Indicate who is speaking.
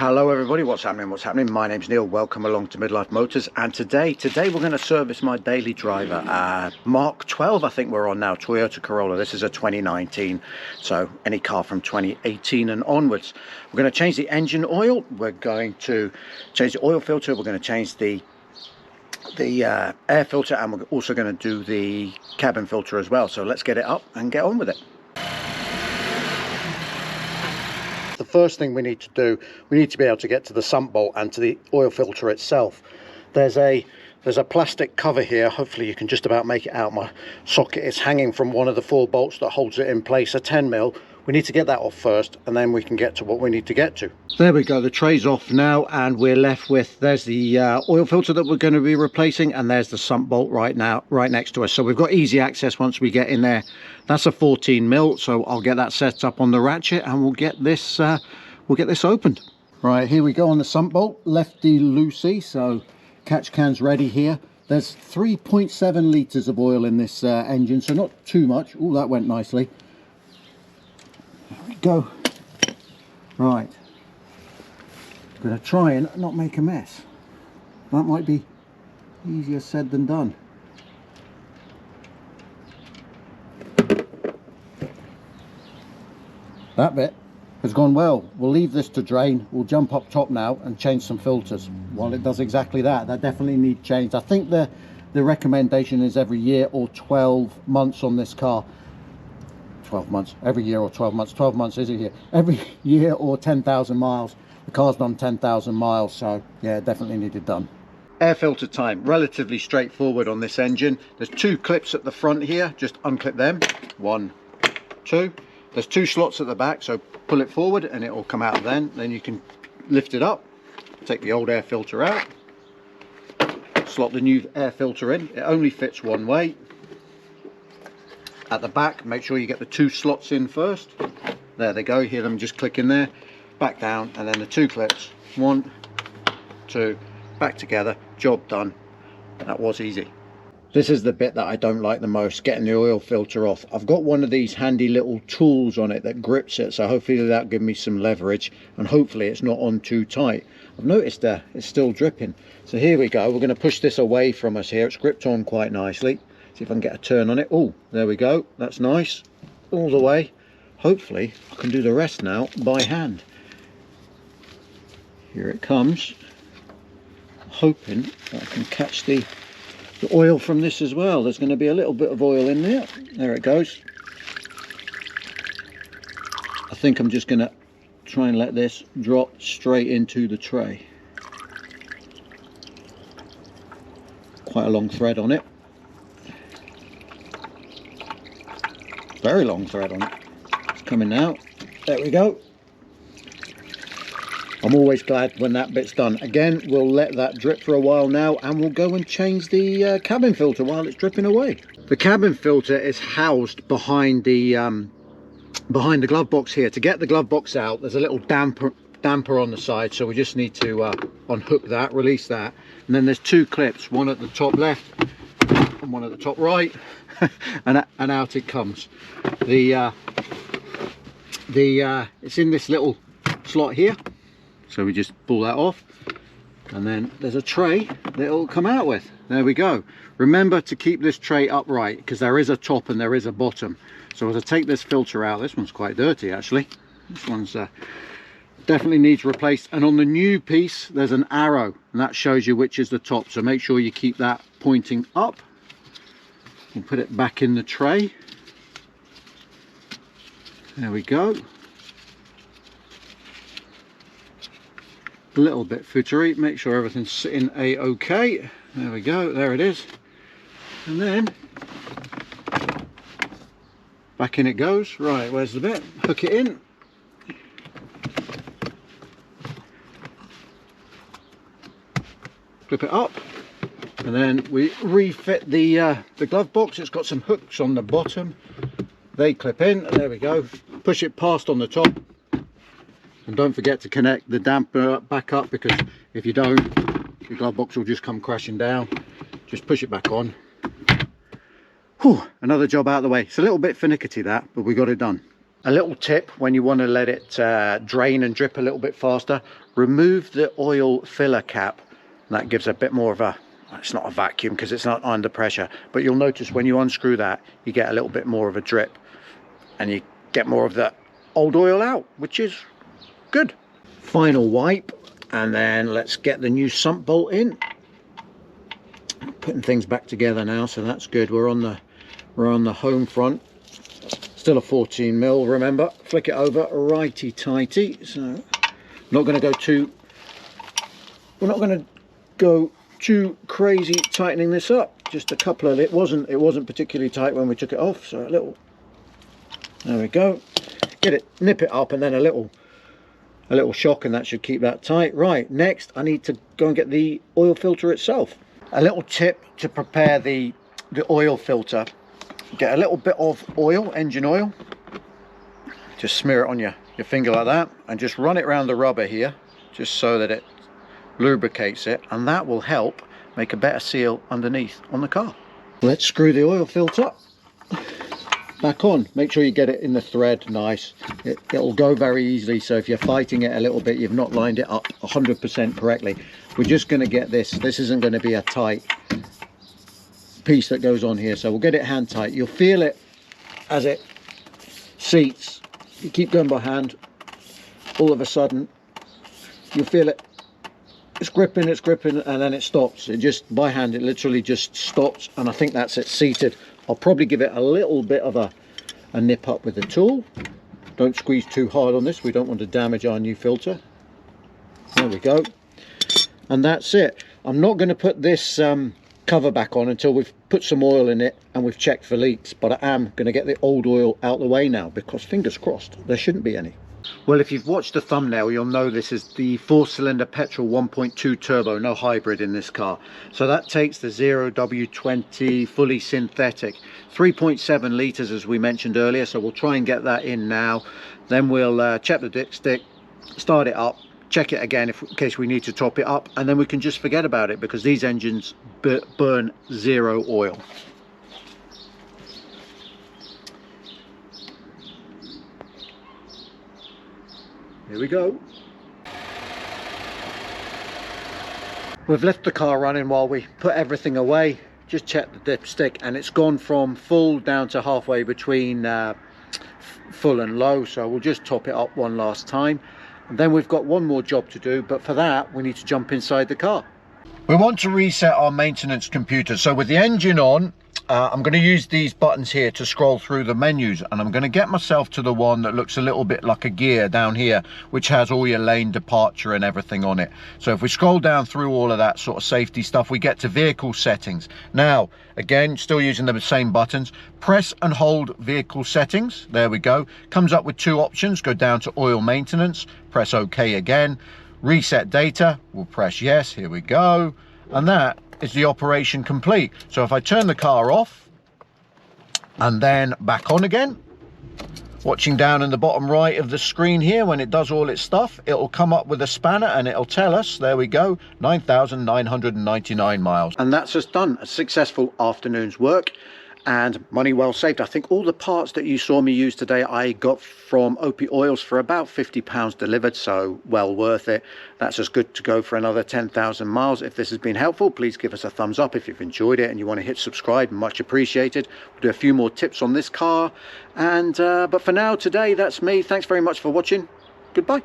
Speaker 1: Hello everybody, what's happening? My name's Neil, welcome along to Midlife Motors, and today we're going to service my daily driver, Mark 12 I think we're on now, Toyota Corolla. This is a 2019, so any car from 2018 and onwards. We're going to change the engine oil, we're going to change the oil filter, we're going to change the air filter, and we're also going to do the cabin filter as well. So let's get it up and get on with it. The first thing we need to do, we need to be able to get to the sump bolt and to the oil filter itself. There's a plastic cover here. Hopefully you can just about make it out. My socket is hanging from one of the 4 bolts that holds it in place, a 10mm. We need to get that off first, and then we can get to what we need to get to. There we go, the tray's off now, and we're left with, there's the oil filter that we're going to be replacing, and there's the sump bolt right next to us. So we've got easy access once we get in there. That's a 14mm, so I'll get that set up on the ratchet, and we'll get this opened. Right, here we go on the sump bolt, lefty loosey, so catch can's ready here. There's 3.7 litres of oil in this engine, so not too much. Oh, that went nicely. There we go. Right, I'm going to try and not make a mess. That might be easier said than done. That bit has gone well. We'll leave this to drain. We'll jump up top now and change some filters while it does exactly that. That definitely need changed. I think the recommendation is every year or 12 months on this car. 12 months, every year or 12 months. 12 months is it here? Every year or 10,000 miles. The car's done 10,000 miles, so yeah, definitely needed done. Air filter time, relatively straightforward on this engine. There's 2 clips at the front here, just unclip them. 1, 2. There's 2 slots at the back, so pull it forward and it will come out then you can lift it up, take the old air filter out, slot the new air filter in. It only fits one way. At the back, make sure you get the 2 slots in first. There they go, hear them just click in there, back down, and then the 2 clips, 1, 2, back together, job done. That was easy. This is the bit that I don't like the most, getting the oil filter off. I've got one of these handy little tools on it that grips it, so hopefully that'll give me some leverage, and hopefully it's not on too tight. I've noticed it's still dripping. So here we go, we're going to push this away from us here. It's gripped on quite nicely. See if I can get a turn on it. Oh, there we go, that's nice, all the way. Hopefully I can do the rest now by hand. Here it comes. Hoping that I can catch the oil from this as well. There's going to be a little bit of oil in there. There it goes. I think I'm just going to try and let this drop straight into the tray. Quite a long thread on it. Very long thread on it. It's coming now. There we go. I'm always glad when that bit's done. Again, we'll let that drip for a while now, and we'll go and change the cabin filter while it's dripping away. The cabin filter is housed behind the glove box here. To get the glove box out, there's a little damper on the side, so we just need to unhook that, release that, and then there's 2 clips, one at the top left and one at the top right, and out it comes. It's in this little slot here. So we just pull that off, and then there's a tray that it'll come out with. There we go. Remember to keep this tray upright, because there is a top and there is a bottom. So as I take this filter out, this one's quite dirty actually. This one's definitely needs replaced. And on the new piece, there's an arrow, and that shows you which is the top. So make sure you keep that pointing up. We'll put it back in the tray. There we go. A little bit footery, make sure everything's sitting a-okay. There we go, there it is. And then back in it goes. Right, where's the bit? Hook it in. Flip it up, and then we refit the glove box. It's got some hooks on the bottom. They clip in, and there we go. Push it past on the top. And don't forget to connect the damper back up, because if you don't, your glove box will just come crashing down. Just push it back on. Whew, another job out of the way. It's a little bit finicky that, but we got it done. A little tip when you want to let it drain and drip a little bit faster, remove the oil filler cap. That gives a bit more of a, it's not a vacuum because it's not under pressure, but you'll notice when you unscrew that, you get a little bit more of a drip and you get more of the old oil out, which is good. Final wipe, and then let's get the new sump bolt in. Putting things back together now, so that's good. We're on the home front. Still a 14mm, remember, flick it over righty tighty. So we're not going to go too crazy tightening this up. Just a couple of, it wasn't particularly tight when we took it off, so a little, there we go. Get it, nip it up, and then a little shock, and that should keep that tight. Right, next I need to go and get the oil filter itself. A little tip to prepare the oil filter: get a little bit of oil, engine oil, just smear it on your finger like that, and just run it around the rubber here, just so that it lubricates it, and that will help make a better seal underneath on the car. Let's screw the oil filter back on. Make sure you get it in the thread nice. It'll go very easily, so if you're fighting it a little bit, you've not lined it up 100% correctly. We're just going to get this isn't going to be a tight piece that goes on here, so we'll get it hand tight. You'll feel it as it seats. You keep going by hand, all of a sudden you'll feel it, it's gripping, and then it stops. It just, by hand, it literally just stops, and I think that's it seated. I'll probably give it a little bit of a nip up with the tool. Don't squeeze too hard on this, we don't want to damage our new filter. There we go, and that's it. I'm not going to put this cover back on until we've put some oil in it and we've checked for leaks, but I am going to get the old oil out the way now, because fingers crossed there shouldn't be any. Well, if you've watched the thumbnail, you'll know this is the 4-cylinder petrol 1.2 turbo, no hybrid in this car. So that takes the 0W20 fully synthetic, 3.7 litres as we mentioned earlier, so we'll try and get that in now. Then we'll check the dipstick, start it up, check it again in case we need to top it up, and then we can just forget about it, because these engines burn zero oil. Here we go. We've left the car running while we put everything away. Just check the dipstick, and it's gone from full down to halfway between full and low, so we'll just top it up one last time, and then we've got one more job to do, but for that we need to jump inside the car. We want to reset our maintenance computer, so with the engine on, I'm going to use these buttons here to scroll through the menus, and I'm going to get myself to the one that looks a little bit like a gear down here, which has all your lane departure and everything on it. So if we scroll down through all of that sort of safety stuff, we get to vehicle settings. Now again, still using the same buttons, press and hold vehicle settings. There we go. Comes up with two options. Go down to oil maintenance, press OK again. Reset data, we'll press yes. Here we go, and that is the operation complete. So if I turn the car off and then back on again, watching down in the bottom right of the screen here, when it does all its stuff, it'll come up with a spanner and it'll tell us, there we go, 9,999 miles. And that's us done. A successful afternoon's work and money well saved. I think all the parts that you saw me use today I got from Opie Oils for about £50 delivered, so well worth it. That's as good to go for another 10,000 miles. If this has been helpful, please give us a thumbs up. If you've enjoyed it and you want to hit subscribe, much appreciated. We'll do a few more tips on this car, and but for now, today, that's me. Thanks very much for watching. Goodbye.